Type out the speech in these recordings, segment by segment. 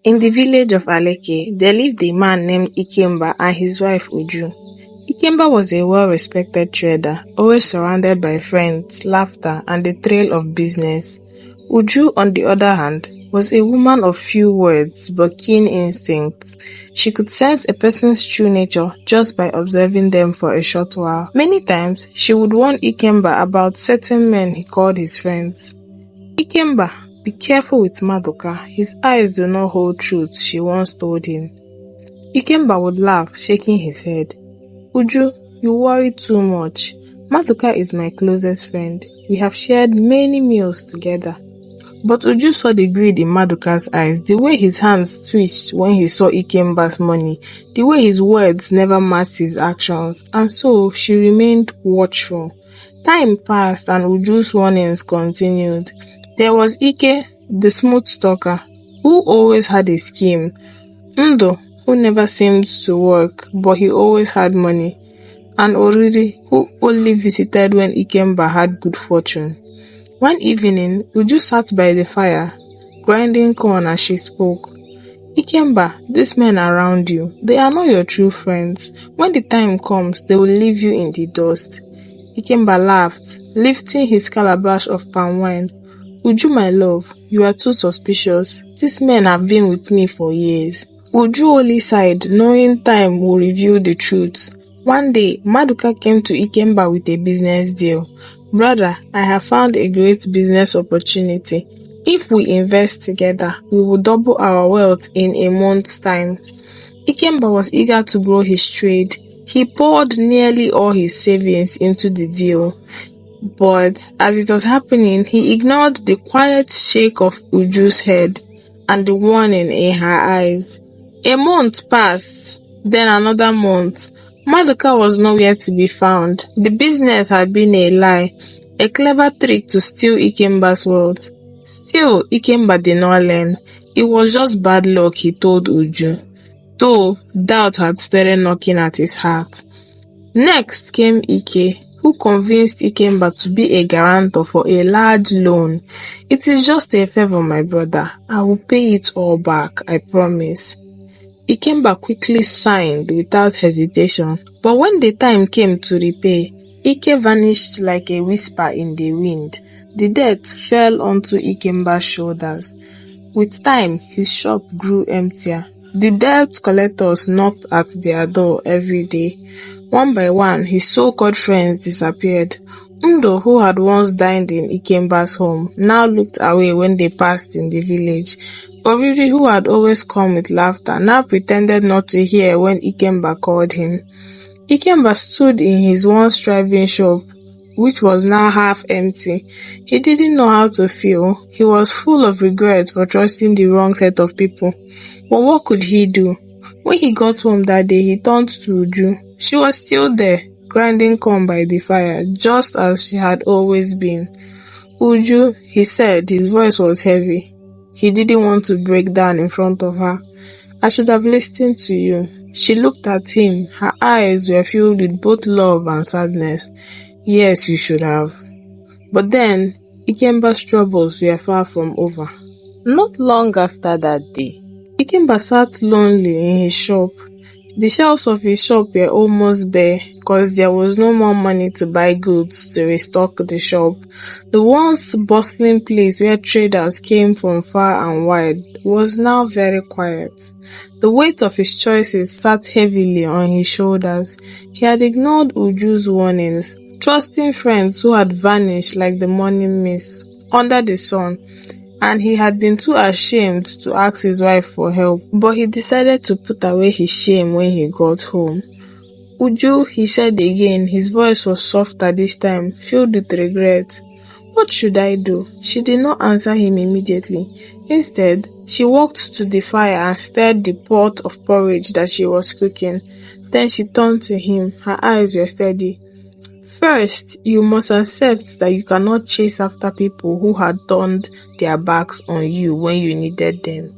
In the village of Aleke, there lived a man named Ikemba and his wife Uju. Ikemba was a well-respected trader, always surrounded by friends, laughter, and the thrill of business. Uju, on the other hand, was a woman of few words but keen instincts. She could sense a person's true nature just by observing them for a short while. Many times, she would warn Ikemba about certain men he called his friends. Ikemba, be careful with Maduka. His eyes do not hold truth, she once told him. Ikemba would laugh, shaking his head. Uju, you worry too much. Maduka is my closest friend. We have shared many meals together. But Uju saw the greed in Maduka's eyes, the way his hands twitched when he saw Ikemba's money, the way his words never matched his actions, and so she remained watchful. Time passed and Uju's warnings continued. There was Ike, the smooth talker, who always had a scheme. Ndo, who never seemed to work, but he always had money. And Oriri, who only visited when Ikemba had good fortune. One evening, Uju sat by the fire, grinding corn as she spoke. Ikemba, these men around you, they are not your true friends. When the time comes, they will leave you in the dust. Ikemba laughed, lifting his calabash of palm wine. Uju, my love, you are too suspicious. These men have been with me for years. Uju only sighed, knowing time will reveal the truth. One day, Maduka came to Ikemba with a business deal. Brother, I have found a great business opportunity. If we invest together, we will double our wealth in a month's time. Ikemba was eager to grow his trade. He poured nearly all his savings into the deal. But as it was happening, he ignored the quiet shake of Uju's head and the warning in her eyes. A month passed, then another month. Maduka was nowhere to be found. The business had been a lie, a clever trick to steal Ikemba's wealth. Still, Ikemba did not learn. It was just bad luck, he told Uju, though doubt had started knocking at his heart. Next came Ike, who convinced Ikemba to be a guarantor for a large loan. It is just a favor, my brother. I will pay it all back, I promise. Ikemba quickly signed without hesitation, but when the time came to repay, Ike vanished like a whisper in the wind. The debt fell onto Ikemba's shoulders. With time, his shop grew emptier. The debt collectors knocked at their door every day. One by one, his so-called friends disappeared. Ndo, who had once dined in Ikemba's home, now looked away when they passed in the village. Oriri, who had always come with laughter, now pretended not to hear when Ikemba called him. Ikemba stood in his once thriving shop, which was now half empty. He didn't know how to feel. He was full of regret for trusting the wrong set of people. But what could he do? When he got home that day, he turned to Uju. She was still there, grinding corn by the fire, just as she had always been. Uju, he said, his voice was heavy. He didn't want to break down in front of her. I should have listened to you. She looked at him. Her eyes were filled with both love and sadness. Yes, you should have. But then, Ikemba's troubles were far from over. Not long after that day, Ikemba sat lonely in his shop. The shelves of his shop were almost bare because there was no more money to buy goods to restock the shop. The once bustling place where traders came from far and wide was now very quiet. The weight of his choices sat heavily on his shoulders. He had ignored Uju's warnings, trusting friends who had vanished like the morning mist under the sun, and he had been too ashamed to ask his wife for help. But he decided to put away his shame when he got home. Uju, he said again, his voice was softer this time, filled with regret. What should I do? She did not answer him immediately. Instead, she walked to the fire and stirred the pot of porridge that she was cooking. Then she turned to him. Her eyes were steady. First, you must accept that you cannot chase after people who had turned their backs on you when you needed them.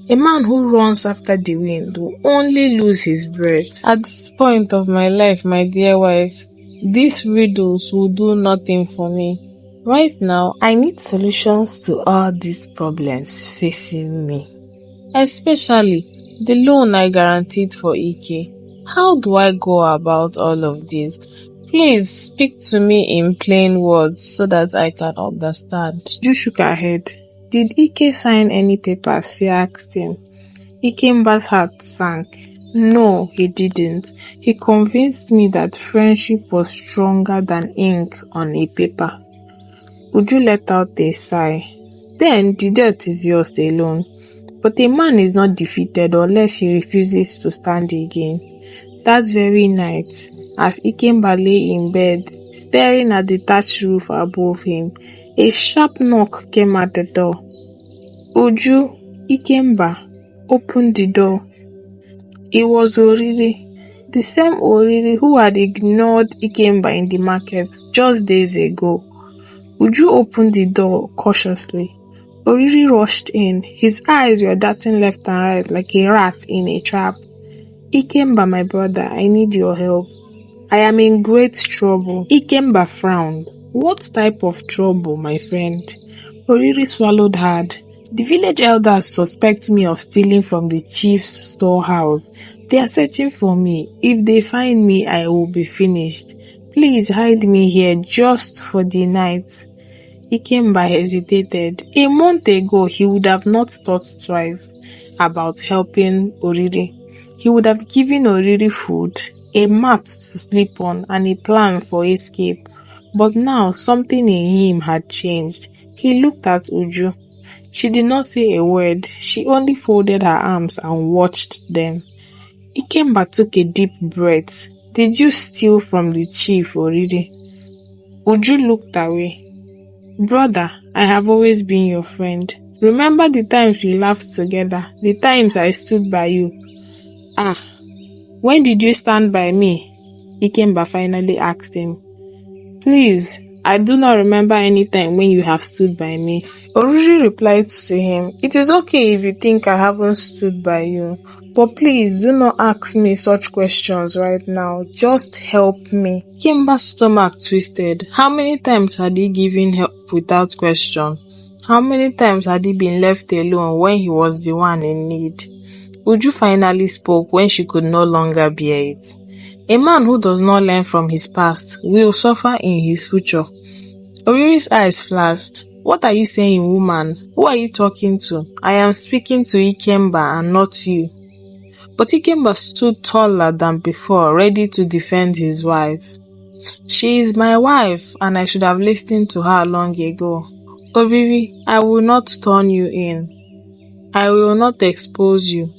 A man who runs after the wind will only lose his breath. At this point of my life, my dear wife, these riddles will do nothing for me. Right now, I need solutions to all these problems facing me. especially the loan I guaranteed for Ike. How do I go about all of this? Please speak to me in plain words so that I can understand. Uju shook her head. Did Ike sign any papers? She asked him. Ikemba's heart sank. No, he didn't. He convinced me that friendship was stronger than ink on a paper. Uju let out a sigh. Then the debt is yours alone. But a man is not defeated unless he refuses to stand again. That very night, as Ikemba lay in bed, staring at the thatched roof above him, a sharp knock came at the door. Uju, Ikemba, opened the door. It was Oriri, the same Oriri who had ignored Ikemba in the market just days ago. Uju opened the door cautiously. Oriri rushed in. His eyes were darting left and right like a rat in a trap. Ikemba, my brother, I need your help. I am in great trouble. Ikemba frowned. What type of trouble, my friend? Oriri swallowed hard. The village elders suspect me of stealing from the chief's storehouse. They are searching for me. If they find me, I will be finished. Please hide me here just for the night. Ikemba hesitated. A month ago, he would have not thought twice about helping Oriri. He would have given Oriri food, a mat to sleep on, and a plan for escape. But now, something in him had changed. He looked at Uju. She did not say a word. She only folded her arms and watched them. Ikemba took a deep breath. Did you steal from the chief, Oriri? Uju looked away. Brother, I have always been your friend. Remember the times we laughed together, the times I stood by you. When did you stand by me? Ikemba finally asked him. Please, I do not remember any time when you have stood by me. Oriri replied to him, It is okay if you think I haven't stood by you, but please do not ask me such questions right now. Just help me. Ikemba's stomach twisted. How many times had he given help without question? How many times had he been left alone when he was the one in need? Uju finally spoke when she could no longer bear it. A man who does not learn from his past will suffer in his future. Oriri's eyes flashed. What are you saying, woman? Who are you talking to? I am speaking to Ikemba and not you. But Ikemba stood taller than before, ready to defend his wife. She is my wife, and I should have listened to her long ago. Oriri, I will not turn you in. I will not expose you,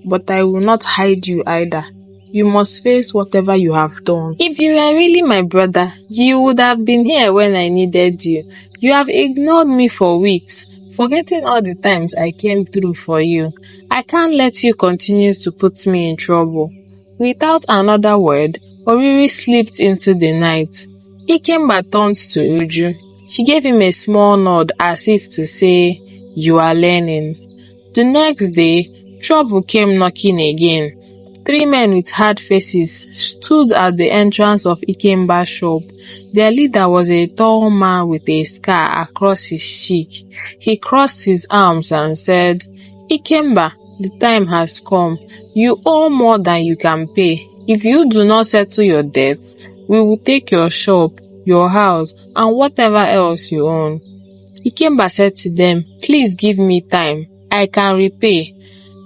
but I will not hide you either. You must face whatever you have done. If you were really my brother, you would have been here when I needed you. You have ignored me for weeks, forgetting all the times I came through for you. I can't let you continue to put me in trouble. Without another word, Oriri slipped into the night. Ikemba turned to Uju. She gave him a small nod as if to say, You are learning. The next day, trouble came knocking again. 3 men with hard faces stood at the entrance of Ikemba's shop. Their leader was a tall man with a scar across his cheek. He crossed his arms and said, Ikemba, the time has come. You owe more than you can pay. If you do not settle your debts, we will take your shop, your house, and whatever else you own. Ikemba said to them, Please give me time. I can repay.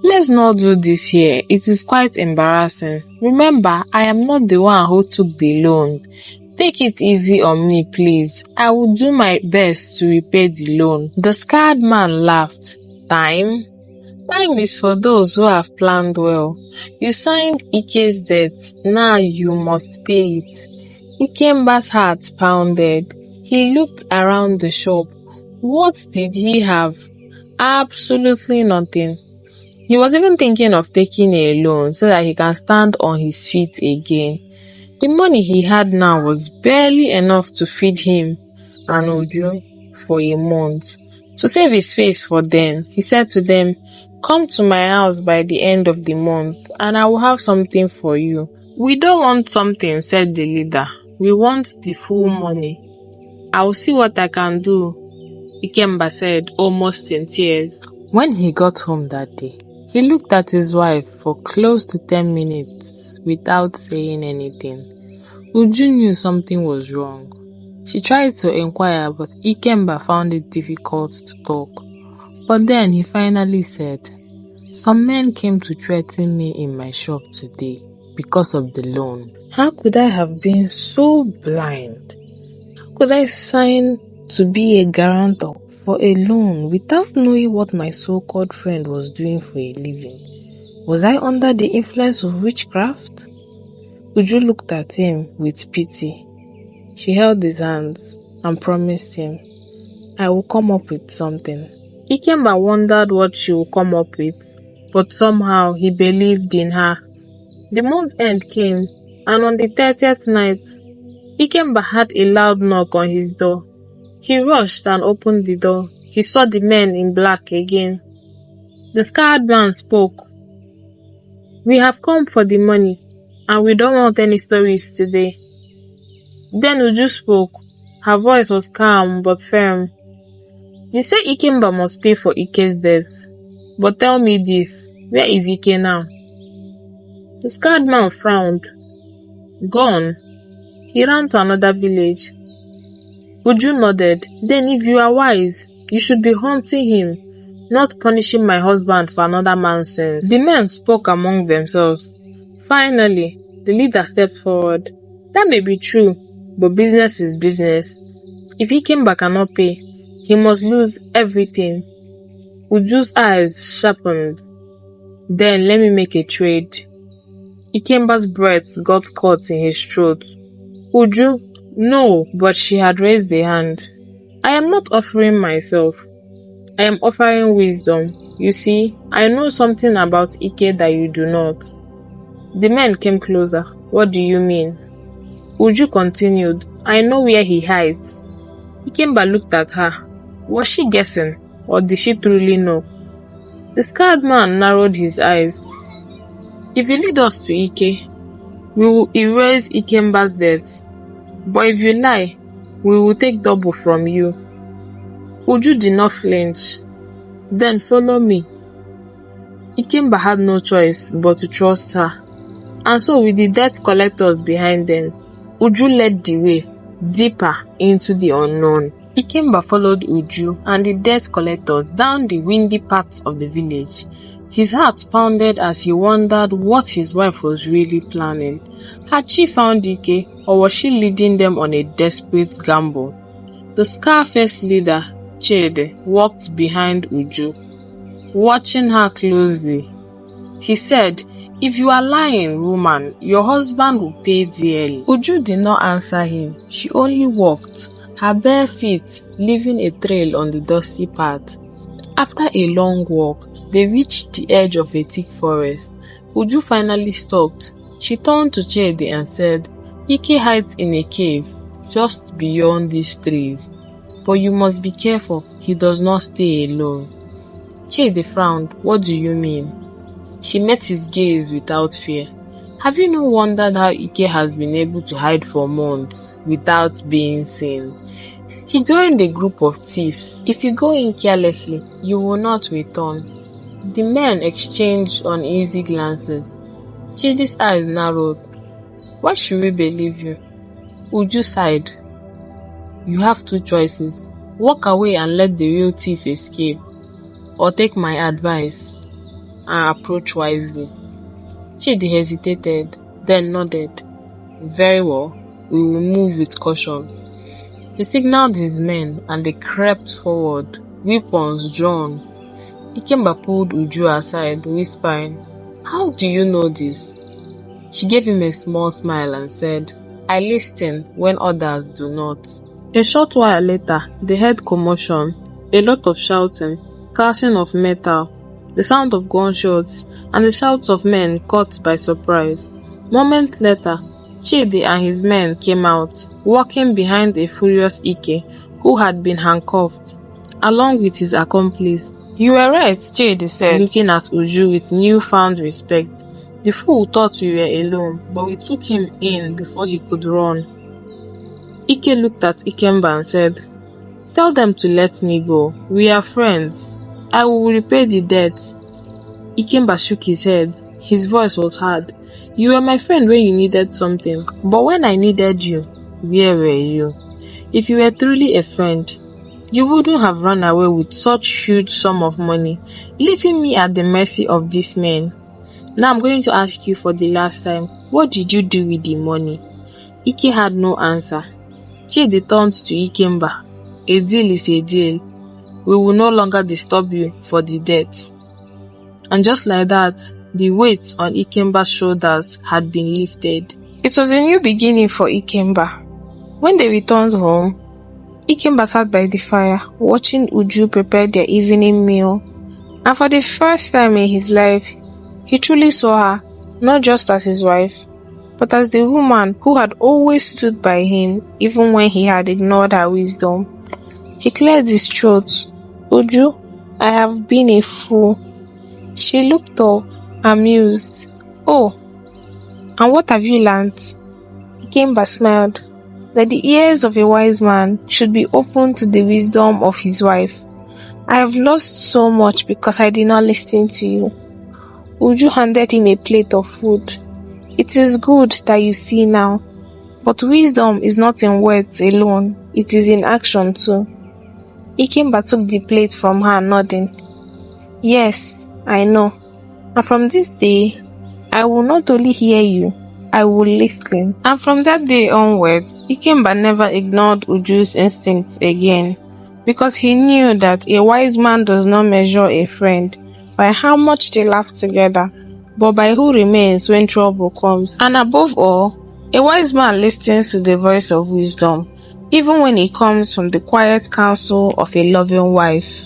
Let's not do this here. It is quite embarrassing. Remember, I am not the one who took the loan. Take it easy on me, please. I will do my best to repay the loan. The scarred man laughed. Time? Time is for those who have planned well. You signed Ike's debt. Now you must pay it. Ikemba's heart pounded. He looked around the shop. What did he have? Absolutely nothing. He was even thinking of taking a loan so that he can stand on his feet again. The money he had now was barely enough to feed him and Uju for a month. To save his face for them, he said to them, Come to my house by the end of the month and I will have something for you. We don't want something, said the leader. We want the full money. I will see what I can do, Ikemba said, almost in tears. When he got home that day, He looked at his wife for close to 10 minutes without saying anything. Uju knew something was wrong. She tried to inquire, but Ikemba found it difficult to talk. But then he finally said, "Some men came to threaten me in my shop today because of the loan." How could I have been so blind? How could I sign to be a guarantor for a loan without knowing what my so-called friend was doing for a living? Was I under the influence of witchcraft? Uju looked at him with pity. She held his hands and promised him, "I will come up with something." Ikemba wondered what she would come up with, but somehow he believed in her. The month end came, and on the 30th night, Ikemba had a loud knock on his door. He rushed and opened the door. He saw the men in black again. The scarred man spoke. "We have come for the money, and we don't want any stories today." Then Uju spoke. Her voice was calm but firm. "You say Ikemba must pay for Ike's death. But tell me this, where is Ike now?" The scarred man frowned. "Gone. He ran to another village." Uju nodded. "Then if you are wise, you should be hunting him, not punishing my husband for another man's sins." The men spoke among themselves. Finally, the leader stepped forward. "That may be true, but business is business. If Ikemba cannot pay, he must lose everything." Uju's eyes sharpened. "Then let me make a trade." Ikemba's breath got caught in his throat. "Uju, no," but she had raised a hand. "I am not offering myself. I am offering wisdom. You see, I know something about Ike that you do not." The men came closer. "What do you mean?" Uju continued. "I know where he hides." Ikemba looked at her. Was she guessing, or did she truly know? The scarred man narrowed his eyes. "If you lead us to Ike, we will erase Ikemba's death. But if you lie, we will take double from you." Uju did not flinch. "Then follow me." Ikemba had no choice but to trust her. And so with the debt collectors behind them, Uju led the way, deeper into the unknown. Ikemba followed Uju and the debt collectors down the windy paths of the village. His heart pounded as he wondered what his wife was really planning. Had she found Ike, or was she leading them on a desperate gamble? The Scarface leader, Chede, walked behind Uju, watching her closely. He said, "If you are lying, woman, your husband will pay dearly." Uju did not answer him. She only walked, her bare feet leaving a trail on the dusty path. After a long walk, they reached the edge of a thick forest. Uju finally stopped. She turned to Chede and said, "Ike hides in a cave just beyond these trees. But you must be careful, he does not stay alone." Chede frowned. "What do you mean?" She met his gaze without fear. "Have you not wondered how Ike has been able to hide for months without being seen? He joined a group of thieves. If you go in carelessly, you will not return." The men exchanged uneasy glances. Chede's eyes narrowed. "Why should we believe you?" Uju sighed. "You have two choices. Walk away and let the real thief escape, or take my advice and approach wisely." Chede hesitated, then nodded. "Very well, we will move with caution." He signaled his men and they crept forward, weapons drawn. Ikemba pulled Uju aside, whispering, "How do you know this?" She gave him a small smile and said, "I listen when others do not." A short while later, they heard commotion, a lot of shouting, clashing of metal, the sound of gunshots, and the shouts of men caught by surprise. Moments later, Chede and his men came out, walking behind a furious Ike, who had been handcuffed, along with his accomplice. "You were right," Chede said, looking at Uju with newfound respect. "The fool thought we were alone, but we took him in before he could run." Ike looked at Ikemba and said, "Tell them to let me go. We are friends. I will repay the debt." Ikemba shook his head. His voice was hard. You were my friend when you needed something, but when I needed you, where were you? If you were truly a friend, you wouldn't have run away with such huge sum of money, leaving me at the mercy of these men. Now I'm going to ask you for the last time, what did you do with the money? Ike had no answer. Chidi turned to Ikemba. A deal is a deal. We will no longer disturb you for the debt. And just like that, the weight on Ikemba's shoulders had been lifted. It was a new beginning for Ikemba. When they returned home, Ikemba sat by the fire, watching Uju prepare their evening meal. And for the first time in his life, he truly saw her, not just as his wife, but as the woman who had always stood by him, even when he had ignored her wisdom. He cleared his throat. Uju, I have been a fool. She looked up, amused. Oh, and what have you learnt? Ikemba smiled. That the ears of a wise man should be open to the wisdom of his wife. I have lost so much because I did not listen to you. Uju handed him a plate of food. It is good that you see now, but wisdom is not in words alone, it is in action too. Ikemba took the plate from her, nodding. Yes, I know. And from this day, I will not only hear you, I will listen. And from that day onwards, Ikemba never ignored Uju's instincts again, because he knew that a wise man does not measure a friend by how much they laugh together, but by who remains when trouble comes. And above all, a wise man listens to the voice of wisdom, even when it comes from the quiet counsel of a loving wife.